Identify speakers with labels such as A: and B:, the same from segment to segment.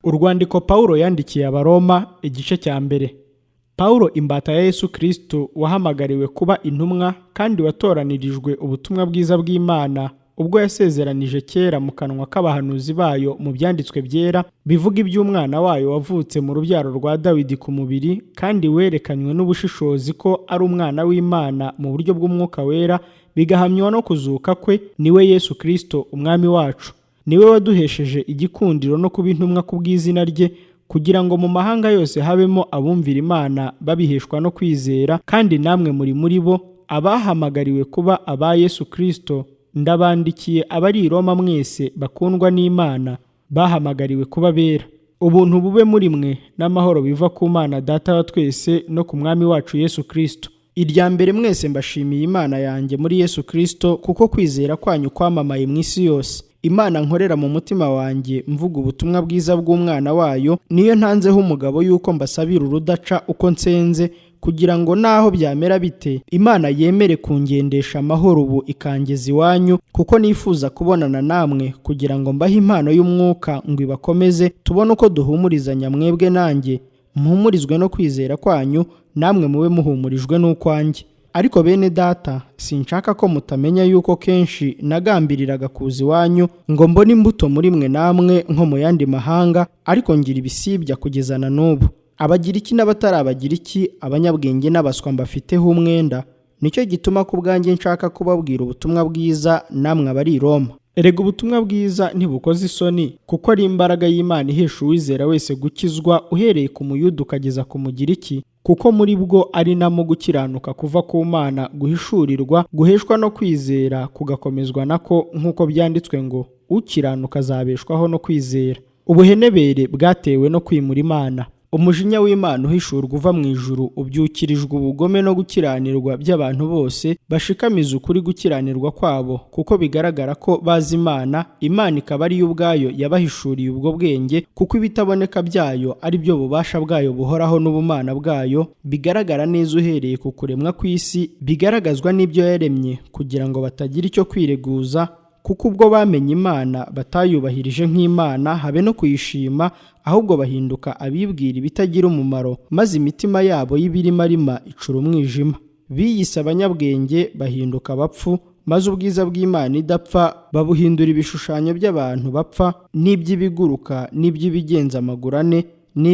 A: Urwandiko Pawulo yandikiye Abaroma igice cya mbere. Pawulo imbata ya Yesu Kristo wahamagariwe kuba intumwa kandi watoranirijwe ubutumwa bwiza bw'Imana ubwo yasezeranije kera mu kanwa k'abahanuzi bayo mu byanditswe byera bivuga iby'umwana wayo wavutse mu rubyaro rwa Dawidi ku mubiri kandi werekanywe n'ubushishozi ko ari umwana w'Imana mu buryo bw'umwuka wera, bigahamywa no kuzuka kwe, niwe Yesu Kristo umwami wacu. Niwe waduhesheje igikundiro no kuba intumwa ku bw'izina rye, kugira ngo mu mahanga yose habemo abumvira Imana babiheshwa no kwizera, kandi namwe muri bo abahamagariwe kuba aba Yesu Kristo. Ndabandikiye abari i Roma mwese bakundwa n'Imana, bahamagariwe kuba bera. Ubuntu bube muri mwe n'amahoro biva ku Mana Data wa twese no ku Mwami wacu Yesu Kristo. Irya mbere mwese mbashimiye Imana yanjye muri Yesu Kristo, kuko kwizera kwanyu kwamamaye mu isi yose. Imana nkorera mu mutima wanjye mvuga ubutumwa bwiza bw'umwana wayo, niyo ntanzeho umugabo yuko mbasabira urudaca uko nsenze, kugira ngo naho byamera bite Imana yemere kungendesha amahoro ubu ikangeza iwanyu, kuko nifuza kubonana namwe kugira ngo mbahe impano y'umwuka ngo ibakomeze, tubone uko duhumurizanya mwebwe nanjye, mpumurizwe no kwizera kwanyu, namwe mube muhumurijwe n'ukwanjye. Ariko bene data, sinshaka ko mutamenya yuko kenshi nagambiriraga kuza iwanyu ngo mbone imbuto muri mwe namwe nko mu yandi mahanga, ariko ngira ibisibya kugeza na n'ubu. Abagiriki n'abatari abagiriki, abanyabwenge n'abaswa mbafiteho umwenda. Nicyo gituma ku bwanjye nshaka kubabwira ubutumwa bwiza namwe abari i Roma. Erega ubutumwa bwiza ntibukoze isoni, kuko ari imbaraga y'Imana ihesha uwizera wese gukizwa, uhereye ku Muyuda ukageza ku Mugiriki, kuko muri bwo ari namo gukiranuka kuva ku Mana guhishurirwa, guheshwa no kwizera kugakomezwa nako, nk'uko byanditswe ngo ukiranuka azabeshwaho no kwizera. Ubuhenebere bwatewe no kwimura Imana. Umujinya w'Imana uhishurwa uva mu ijuru ubyukirijwe ubugome no gukiranirwa by'abantu bose bashikamiza ukuri gukiranirwa kwabo, kuko bigaragara ko bazi Imana, Imana ikaba ari yo ubwayo yabahishuriye ubwo bwenge, kuko ibitaboneka byayo ari byo bubasha bwayo buhoraho n'ubumana bwayo, bigaragara neza uhereye ku kuremwa kw'isi, bigaragazwa n'ibyo yaremye, kugira ngo batagira icyo kwireguza, kuko ubwo bamenye Imana batayubahirije nk'Imana habe no kuyishima, ahubwo bahinduka abibwira ibitagira umumaro, maze imitima yabo y'ibirimarima icura umwijima. Biyise abanyabwenge bahinduka abapfu, maze ubwiza bw'Imana idapfa babuhindura ibishushanyo by'abantu bapfa, n'iby'ibiguruka, n'iby'ibigenza amaguru ane,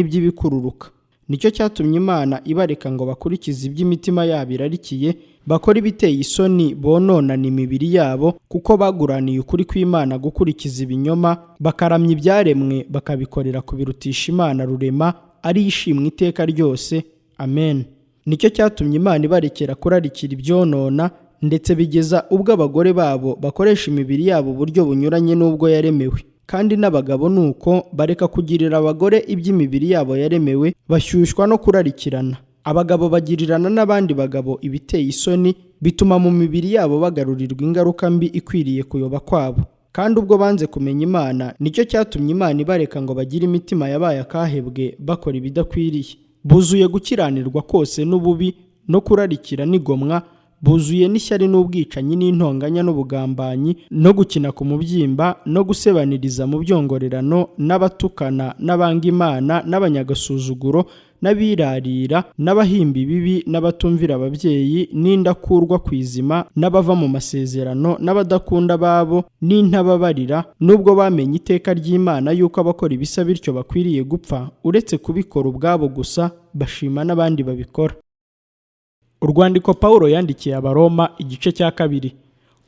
A: n'iby'ibikururuka. Nicyo cyatumye Imana ibareka ngo bakurikize iby'imitima yabo irarikiye, bakora ibiteye isoni, bononana imibiri yabo, kuko baguraniye ukuri kw'Imana gukurikiza ibinyoma, bakaramya ibyaremwe bakabikorera kubirutisha Imana rurema, ari ishimwe iteka ryose. Amen. Nicyo cyatumye Imana ibarekera kurarikira ibyonona, ndetse bigeza ubwo abagore babo bakoresha imibiri yabo uburyo bunyuranye n'ubwo yaremewe. Kandi n'abagabo nuko bareka kugirira abagore iby'imibiri yabo yaremewe, bashyushywa no kurarikirana. Abagabo bagirirana n'abandi bagabo ibiteye isoni, bituma mu mibiri yabo bagarurirwa ingaruka mbi ikwiriye kuyoba kwabo. Kandi ubwo banze kumenya Imana, nicyo cyatumye Imana ibareka ngo bagire imitima yabaye akahebwe, bakora ibidakwiriye. Buzuye gukiranirwa kose n'ububi no kurarikira n'igomwa, buzuye n'ishyari n'ubwicanyi n'intonganya n'ubugambanyi no gukina ku mubyimba no gusebaniriza mu byongorerano, n'abatukana, n'abanga Imana, n'abanyagasuzuguro, n'abirarira, n'abahimba ibibi, n'abatumvira ababyeyi, n'indakurwa ku izima, n'abava mu masezerano, n'abadakunda ababo, n'intababarira. Nubwo bamenye iteka ry'Imana yuko abakora ibisa bityo bakwiriye gupfa, uretse kubikora ubwabo gusa, bashima n'abandi babikora. Urwandiko Pawulo yandikiye Abaroma igice cya kabiri.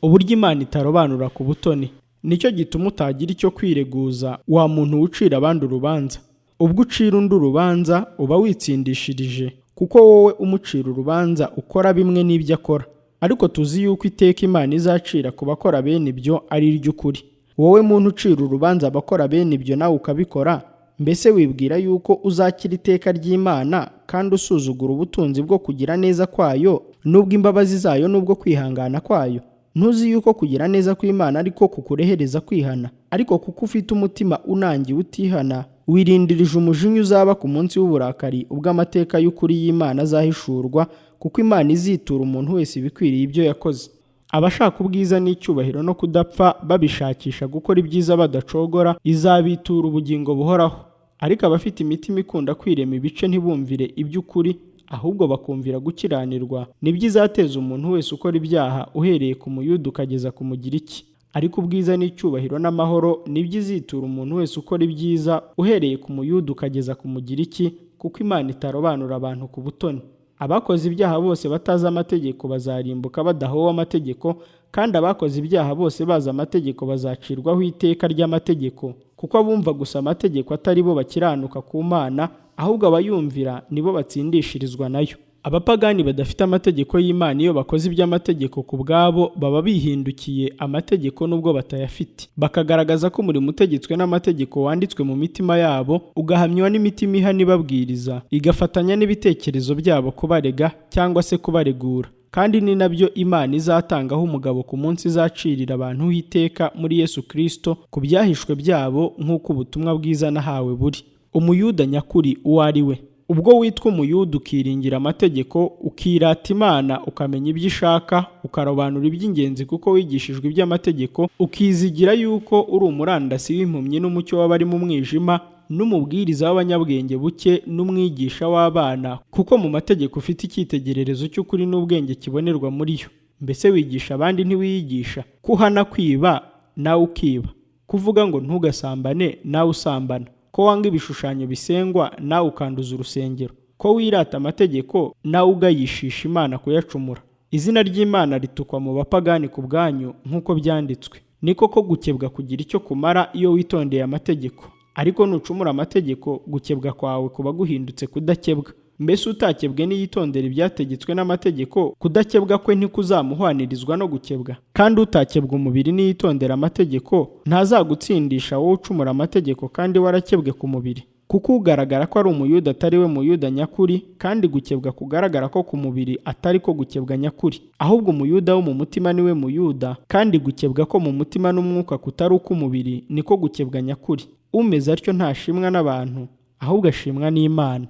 A: Uburyo Imana itarobanura ku butoni. Nicyo gituma utagira icyo kwireguza, wa muntu ucira abandi urubanza. Ubwo ucira undi urubanza uba witsindishirije, kuko wowe umucira urubanza ukora bimwe n'ibyo akora. Ariko tuzi yuko iteka Imana izacira ku bakora bene ibyo ari iry'ukuri. Wowe muntu ucira urubanza abakora bene ibyo nawe ukabikora, mbese wibwira yuko uzakira iteka ry'Imana kandi usuzugura ubutunzi bwo kugira neza kwayo, n'ubwo imbabazi zayo n'ubwo kwihangana kwayo? Ntuzi yuko kugira neza kw'Imana ariko kukurehereza kwihana? Ariko kuko ufite umutima unangiwe utihana, wirindirije umujinya uzaba ku munsi w'uburakari ubwo amateka y'ukuri y'Imana azahishurwa, kuko Imana izitura umuntu wese ibikwiriye ibyo yakoze. Abashaka ubwiza n'icyubahiro no kudapfa babishakisha gukora ibyiza badacogora, izabitura ubugingo buhoraho. ariko abafite imitima ikunda kwirema ibice ntibumvire iby'ukuri, ahubwo bakumvira gukiranirwa, nibyo izateza umuntu wese ukora ibyaha uhereye ku Muyuda ukageza ku Mugiriki. Ariko ubwiza n'icyubahiro n'amahoro nibyo izitura umuntu wese ukora ibyiza uhereye ku Muyuda ukageza ku Mugiriki, kuko Imana itarobanura abantu ku butoni. Abakoze ibyaha bose batazi amategeko bazarimbuka badahowe amategeko, kandi abakoze ibyaha bose bazi amategeko bazacirwaho iteka ry'amategeko, kuko abumva gusa amategeko atari bo bakiranuka ku Mana, ahubwo abayumvira nibo batsindishirizwa nayo. Abapagani badafite amategeko y'Imana iyo bakoze iby'amategeko ku bwabo baba bihindukiye amategeko nubwo batayafite, bakagaragaza ko umurimo utegetswe n'amategeko wanditswe mu mitima yabo, ugahamywa n'imitima ihana ibabwiriza, igafatanya n'ibitekerezo byabo kubarega cyangwa se kubaregura. Kandi ni nabyo Imana izatangaho umugabo ku munsi izacirira abantu w'iteka muri Yesu Kristo ku byahishwe byabo, nk'uko ubutumwa bwiza nahawe buri. Umuyuda nyakuri uwo ari we. Ubwo witwa umuyuda ukiringira amategeko, ukirata Imana, ukamenya ibyo ishaka, ukarobanura iby'ingenzi kuko wigishijwe iby'amategeko, ukizigira yuko uri umurandasi w'impumyi n'umucyo w'abari mu mwijima, n'umubwiriza w'abanyabwenge buke, n'umwigisha w'abana, kuko mu mategeko ufite icyitegererezo cy'ukuri n'ubwenge kibonerwa muri yo. Mbese wigisha abandi ntiwiyigisha? Kuhana kwiba nawe ukiba, kuvuga ngo ntugasambane nawe usambana, ko wanga ibishushanyo bisengwa nawe ukanduza urusengero, ko wirata amategeko nawe ugayishisha Imana kuyacumura. Izina ry'Imana ritukwa mu bapagani ku bwanyu nk'uko byanditswe. Ni koko gukebwa kugira icyo kumara iyo witondeye amategeko, ariko nucumura amategeko gukebwa kwawe kuba guhindutse kudakebwa. Mbese utakebwe niyitondera ibyategetswe n'amategeko, kudakebwa kwe ntikuzamuhwanirizwa no gukebwa? Kandi utakebwa umubiri niyitondera amategeko, ntazagutsindisha wowe ucumura amategeko kandi warakebwe ku mubiri. Kuko ugaragara ko ari umuyuda atari we muyuda nyakuri, kandi gukebwa kugaragara ko ku mubiri atari ko gukebwa nyakuri. Ahubwo umuyuda wo mu mutima ni we muyuda, kandi gukebwa ko mu mutima n'umwuka kutari uk'umubiri niko gukebwa nyakuri. Umeze atyo ntashimwa n'abantu, ahubwo ashimwa n'Imana.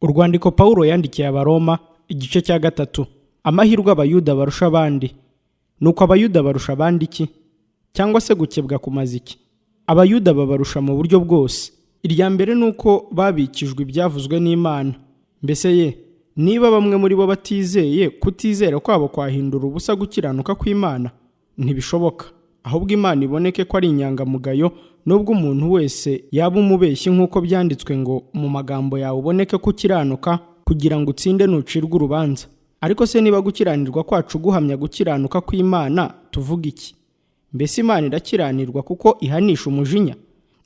A: Urwandiko Pawulo yandikiye Abaroma, igice cya 3. Amahirwe abayuda barusha abandi. Nuko abayuda barusha abandi iki? Cyangwa se gukebwa kumaze iki? Abayuda babarusha mu buryo bwose. Irya mbere nuko babikijwe ibyavuzwe n'Imana. Mbese niba bamwe muri bo batizeye, kutizera kwabo kwahindura ubusa gukiranuka kw'Imana? Ntibishoboka. Ahubwo Imana iboneke ko ari inyangamugayo, nubwo umuntu wese yaba umubeshyi, nk'uko byanditswe ngo mu magambo yawe uboneke ko ukiranuka, kugira ngo utsinde nucirwa urubanza. Ariko se niba gukiranirwa kwacu guhamya gukiranuka kw'Imana, tuvuga iki? Mbese Imana irakiranirwa kuko ihanisha umujinya?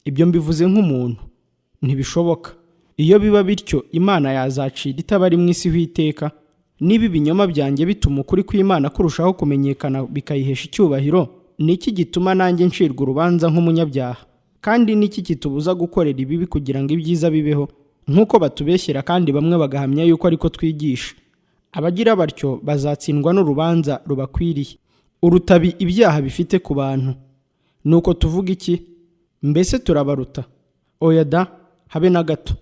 A: Ibyo mbivuze nk'umuntu. Ntibishoboka. Iyo biba bityo, Imana yazacira itabari mu isi h'iteka. Niba ibinyoma byanjye bituma ukuri kw'Imana kurushaho kumenyekana bikayihesha icyubahiro, niki gituma nanjye ncirwa urubanza nk'umunyabyaha? Kandi niki kitubuza gukorera ibibi kugira ngo ibyiza bibeho? Nk'uko batubeshyera kandi bamwe bagahamya yuko ariko twigisha. Abagira batyo bazatsindwa n'urubanza rubakwiriye, urutabi ibyaha bifite ku bantu. Nuko tuvuga iki? Mbese turabaruta? Oya da, habe na gato.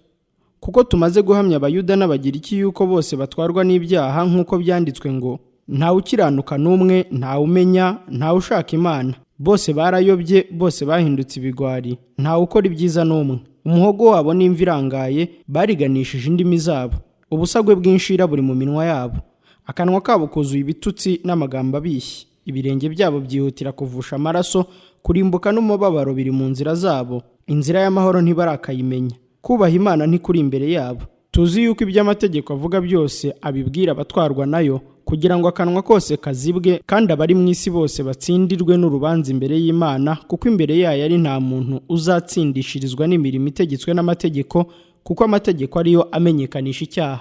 A: Kuko tumaze guhamya Abayuda n'Abagiriki yuko bose batwarwa n'ibyaha, nk'uko byanditswe ngo ntawe ukiranuka n'umwe, ntawe umenya, ntawe ushaka Imana. Bose barayobye, bose bahindutse ibigwari, ntawe ukora ibyiza n'umwe. Umuhogo wabo n'imvi irangaye bariganishije indimi zabo. Ubusagwe bw'inshira buri mu minwa yabo. Akanwa kabo kuzuye ibitutsi n'amagambo abishye. Ibirenge byabo byihutira kuvusha amaraso, kurimbuka n'umubabaro biri mu nzira zabo. Inzira y'amahoro ntibarakayimenya. Kubaha Imana ntikuri imbere yabo. Tuzi yuko iby'amategeko avuga byose abibwira abatwarwa nayo, kugira ngo akanwa kose kazibwe, kandi abari mu isi bose batsindirwe n'urubanza imbere y'Imana, kuko imbere yayo ari nta muntu uzatsindishirizwa n'imirimo itegetswe n'amategeko, kuko amategeko ariyo amenyekanisha icyaha.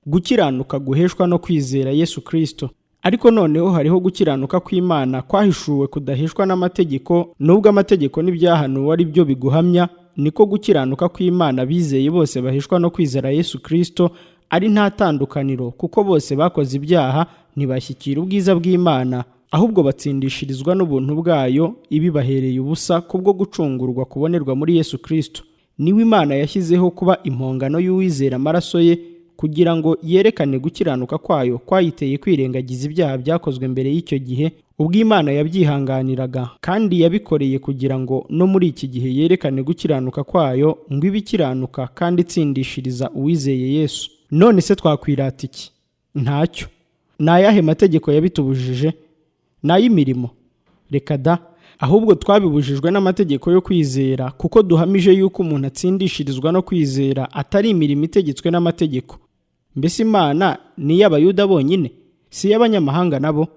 A: Gukiranuka guheshwa no kwizera Yesu Kristo. Ariko noneho hariho gukiranuka kw'Imana kwahishuwe kudaheshwa n'amategeko, nubwo amategeko n'ibyahanuwe ari byo biguhamya, niko gukiranuka kw'Imana bizeye bose baheshwa no kwizera Yesu Kristo ari nta tandukaniro, kuko bose bakoze ibyaha ntibashyikira ubwiza bw'Imana, ahubwo batsindishirizwa n'ubuntu bwayo ibibahereye ubusa kubwo gucungurwa kubonerwa muri Yesu Kristo. Niwe Imana yashyizeho kuba impongano y'uwizera amaraso ye, kugira ngo yerekane gukiranuka kwayo kwayiteye kwirengagiza ibyaha byakozwe mbere y'icyo gihe, ubwo Imana yabyihanganiraga, kandi yabikoreye kugira ngo no muri iki gihe yerekane gukiranuka kwayo, ngo ibe ikiranuka kandi itsindishiriza uwizeye Yesu. None se twakwirata iki? Ntacyo. Ni ayahe mategeko yabitubujije? Ni ay'imirimo? Reka da! Ahubwo twabibujijwe n'amategeko yo kwizera, kuko duhamije yuko umuntu atsindishirizwa no kwizera atari imirimo itegetswe n'amategeko. Mbese Imana ni iy'Abayuda bonyine? Si iy'abanyamahanga nabo?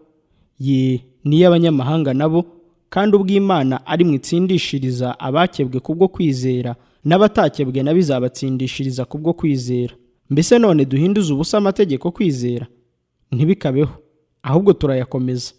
A: Ye, ni iy'abanyamahanga nabo, kandi ubwo Imana ari mu itsindishiriza abakebwe kubwo kwizera, n'abatakebwe nabo izabatsindishiriza kubwo kwizera. Mbese none duhinduze ubusa amategeko kwizera? Ntibikabeho, ahubwo turayakomeza.